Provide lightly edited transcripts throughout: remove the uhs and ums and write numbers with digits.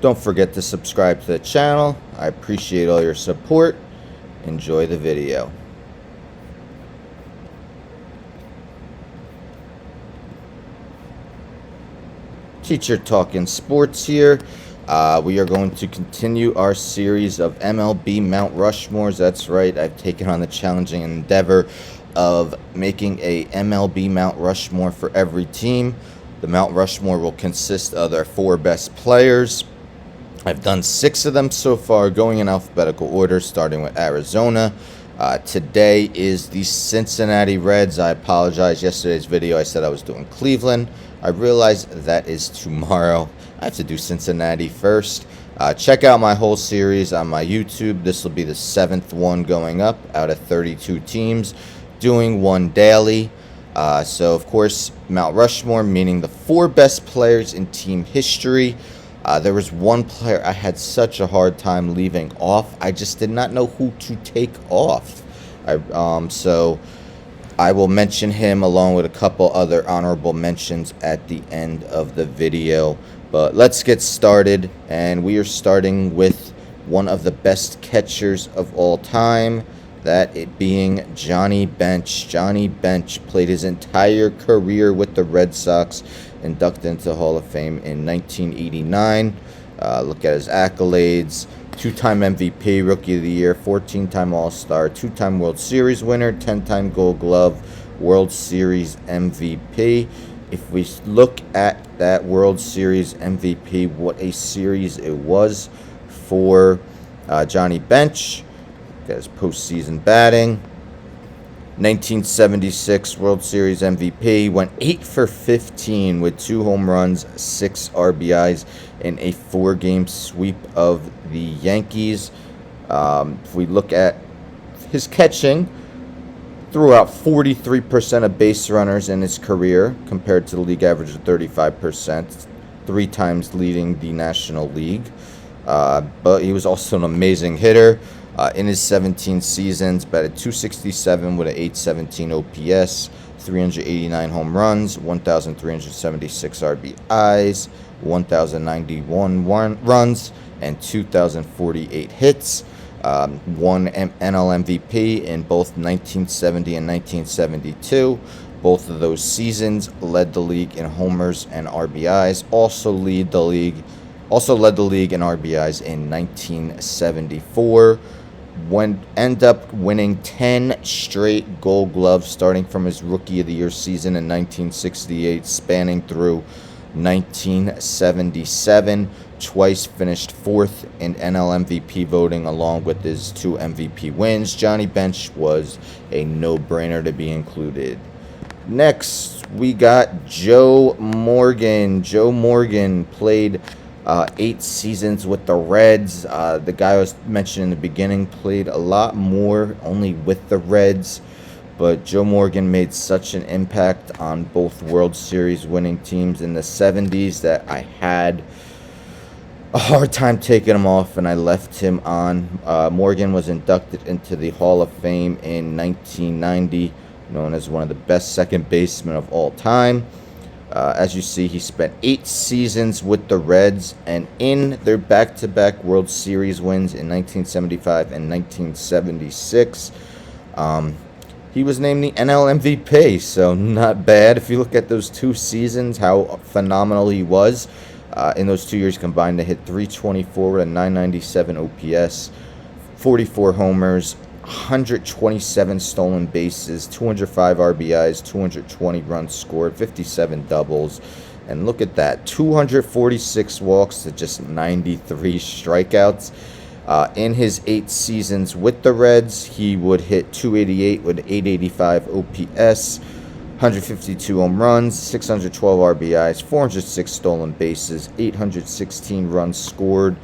Don't forget to subscribe to the channel. I appreciate all your support. Enjoy the video. Teacher Talking Sports here. We are going to continue our series of MLB Mount Rushmores. That's right, I've taken on the challenging endeavor of making a MLB Mount Rushmore for every team. The Mount Rushmore will consist of their 4 best players. I've done 6 of them so far, going in alphabetical order, starting with Arizona. Today is the Cincinnati Reds. I apologize. Yesterday's video I said I was doing Cleveland. I realized that is tomorrow. I have to do Cincinnati first. Check out my whole series on my YouTube. This will be the 7th one going up out of 32 teams, doing one daily. So, of course, Mount Rushmore, meaning the 4 best players in team history. There was one player I had such a hard time leaving off. I just did not know who to take off. So I will mention him along with a couple other honorable mentions at the end of the video. But let's get started, and we are starting with one of the best catchers of all time, that it being Johnny Bench. Johnny Bench played his entire career with the Red Sox, inducted into the Hall of Fame in 1989. Look at his accolades: 2-time MVP, Rookie of the Year, 14-time All-Star, 2-time World Series winner, 10-time Gold Glove, World Series MVP. If we look at that World Series MVP, what a series it was for Johnny Bench. Look at his postseason batting. 1976 World Series MVP, went 8 for 15 with 2 home runs, 6 RBIs in a 4-game sweep of the Yankees. If we look at his catching, threw out 43% of base runners in his career compared to the league average of 35%, 3 times leading the National League. But he was also an amazing hitter. In his 17 seasons, batted .267 with an .817 OPS, 389 home runs, 1,376 RBIs, 1,091 runs, and 2,048 hits. Won NL MVP in both 1970 and 1972. Both of those seasons led the league in homers and RBIs. Also led the league in RBIs in 1974. End up winning 10 straight Gold Gloves, starting from his Rookie of the Year season in 1968, spanning through 1977. Twice finished 4th in NL MVP voting, along with his 2 MVP wins. Johnny Bench was a no-brainer to be included. Next, we got Joe Morgan. Joe Morgan played 8 seasons with the Reds. The guy I was mentioning in the beginning played a lot more only with the Reds, but Joe Morgan made such an impact on both World Series winning teams in the 70s that I had a hard time taking him off, and I left him on. Morgan was inducted into the Hall of Fame in 1990, known as one of the best second basemen of all time. As you see, he spent 8 seasons with the Reds, and in their back-to-back World Series wins in 1975 and 1976, he was named the NL MVP, so not bad. If you look at those 2 seasons, how phenomenal he was. In those 2 years combined, to hit .324 with a .997 OPS, 44 homers, 127 stolen bases, 205 RBIs, 220 runs scored, 57 doubles, and look at that, 246 walks to just 93 strikeouts. In his 8 seasons with the Reds, he would hit .288 with 885 OPS, 152 home runs, 612 RBIs, 406 stolen bases, 816 runs scored,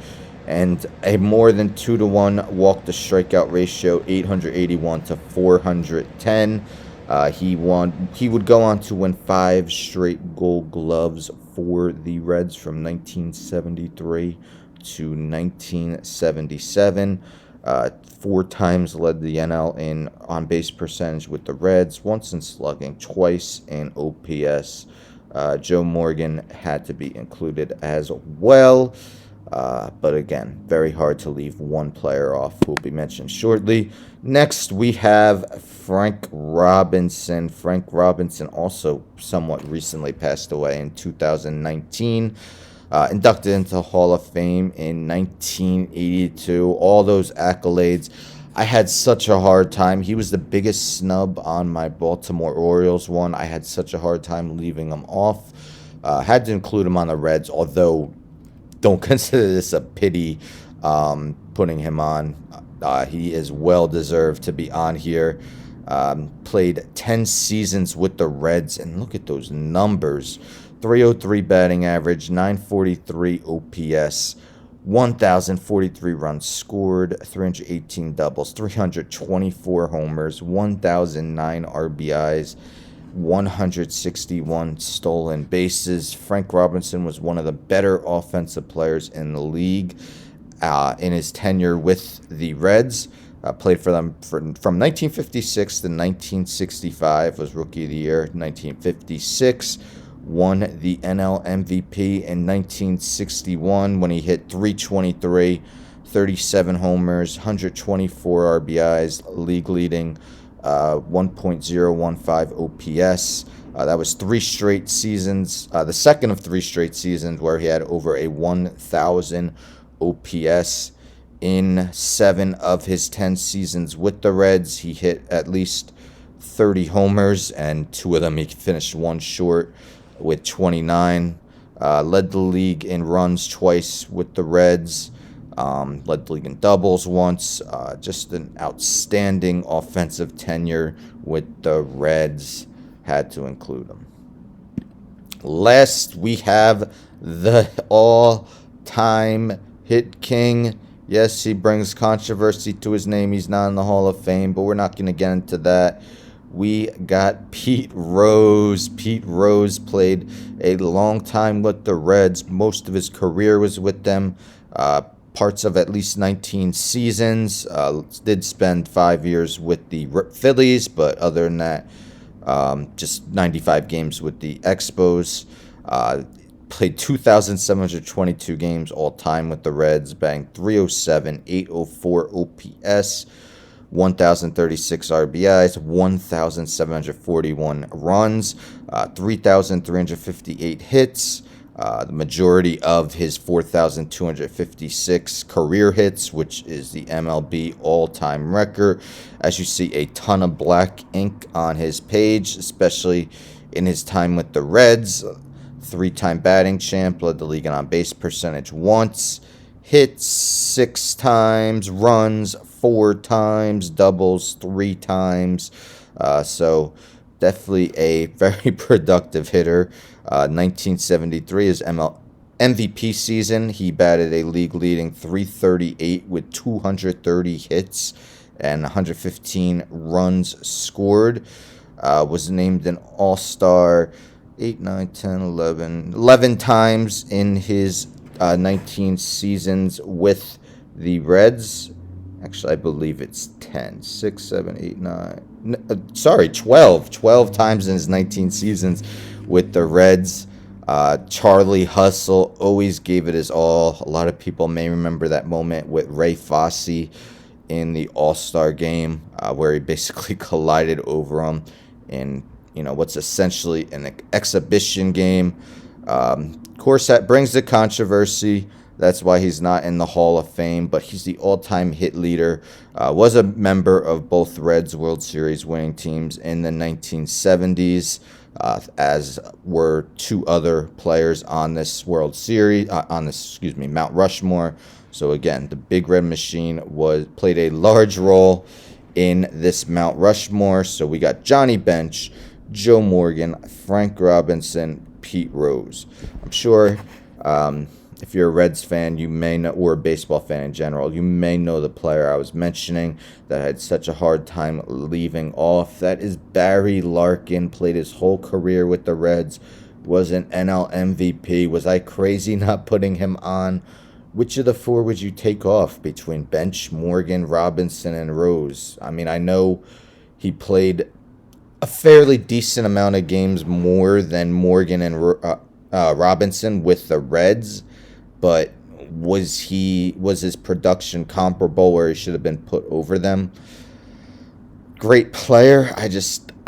and a more than 2-to-1 walk-to-strikeout ratio, 881 to 410. He would go on to win 5 straight Gold Gloves for the Reds from 1973 to 1977. 4 times led the NL in on-base percentage with the Reds, once in slugging, twice in OPS. Joe Morgan had to be included as well. But again, very hard to leave one player off who will be mentioned shortly. Next, we have Frank Robinson. Frank Robinson also somewhat recently passed away in 2019. Inducted into Hall of Fame in 1982. All those accolades. I had such a hard time. He was the biggest snub on my Baltimore Orioles one. I had such a hard time leaving him off. Had to include him on the Reds, although don't consider this a pity putting him on. He is well deserved to be on here. Played 10 seasons with the Reds, and look at those numbers. 303 batting average, 943 OPS, 1,043 runs scored, 318 doubles, 324 homers, 1,009 RBIs, 161 stolen bases. Frank Robinson was one of the better offensive players in the league in his tenure with the Reds. Played for them from 1956 to 1965, was Rookie of the Year. 1956, won the NL MVP in 1961 when he hit 323, 37 homers, 124 RBIs, league leading 1.015 OPS. That was 3 straight seasons, the second of 3 straight seasons where he had over a 1,000 OPS. In 7 of his 10 seasons with the Reds, he hit at least 30 homers, and 2 of them he finished 1 short with 29. Led the league in runs twice with the Reds. Led the league in doubles once. Just an outstanding offensive tenure with the Reds. Had to include him. Last, we have the all-time hit king. Yes, he brings controversy to his name. He's not in the Hall of Fame, but we're not going to get into that. We got Pete Rose. Pete Rose played a long time with the Reds. Most of his career was with them. Parts of at least 19 seasons. Did spend 5 years with the Phillies, but other than that, just 95 games with the Expos. Played 2,722 games all time with the Reds. Banged 307, 804 OPS, 1,036 RBIs, 1,741 runs, 3,358 hits. The majority of his 4,256 career hits, which is the MLB all-time record. As you see, a ton of black ink on his page, especially in his time with the Reds. 3-time batting champ, led the league in on-base percentage once. Hits 6 times, runs 4 times, doubles 3 times. So definitely a very productive hitter. 1973 is MVP season. He batted a league-leading .338 with 230 hits and 115 runs scored. Was named an All-Star 8, 9, 10, 11 times in his 19 seasons with the Reds. Actually, I believe it's 10. 6, 7, 8, 9. 12. 12 times in his 19 seasons with the Reds. Charlie Hustle always gave it his all. A lot of people may remember that moment with Ray Fosse in the All-Star game where he basically collided over him in what's essentially an exhibition game. Of course, that brings the controversy. That's why he's not in the Hall of Fame, but he's the all-time hit leader. Was a member of both Reds World Series winning teams in the 1970s, as were 2 other players on this World Series, Mount Rushmore. So again, the Big Red Machine played a large role in this Mount Rushmore. So we got Johnny Bench, Joe Morgan, Frank Robinson, Pete Rose. I'm sure if you're a Reds fan, you may know, or a baseball fan in general, you may know the player I was mentioning that I had such a hard time leaving off. That is Barry Larkin. Played his whole career with the Reds. Was an NL MVP. Was I crazy not putting him on? Which of the 4 would you take off between Bench, Morgan, Robinson, and Rose? I mean, I know he played a fairly decent amount of games more than Morgan and Robinson with the Reds, but was his production comparable where he should have been put over them? Great player.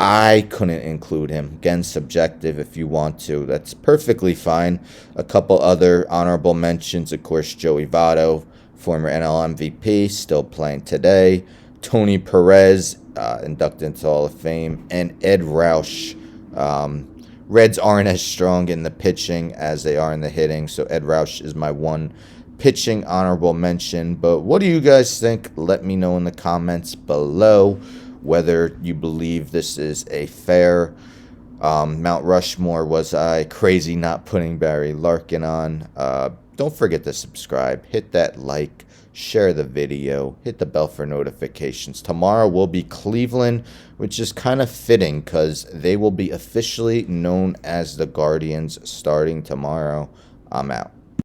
I couldn't include him. Again, subjective if you want to. That's perfectly fine. A couple other honorable mentions, of course, Joey Votto, former NL MVP, still playing today. Tony Perez, inducted into Hall of Fame, and Ed Roush. Reds aren't as strong in the pitching as they are in the hitting, so Ed Roush is my one pitching honorable mention. But what do you guys think? Let me know in the comments below whether you believe this is a fair Mount Rushmore. Was I crazy not putting Barry Larkin on? Don't forget to subscribe, hit that like, share the video, hit the bell for notifications. Tomorrow will be Cleveland, which is kind of fitting because they will be officially known as the Guardians starting tomorrow. I'm out.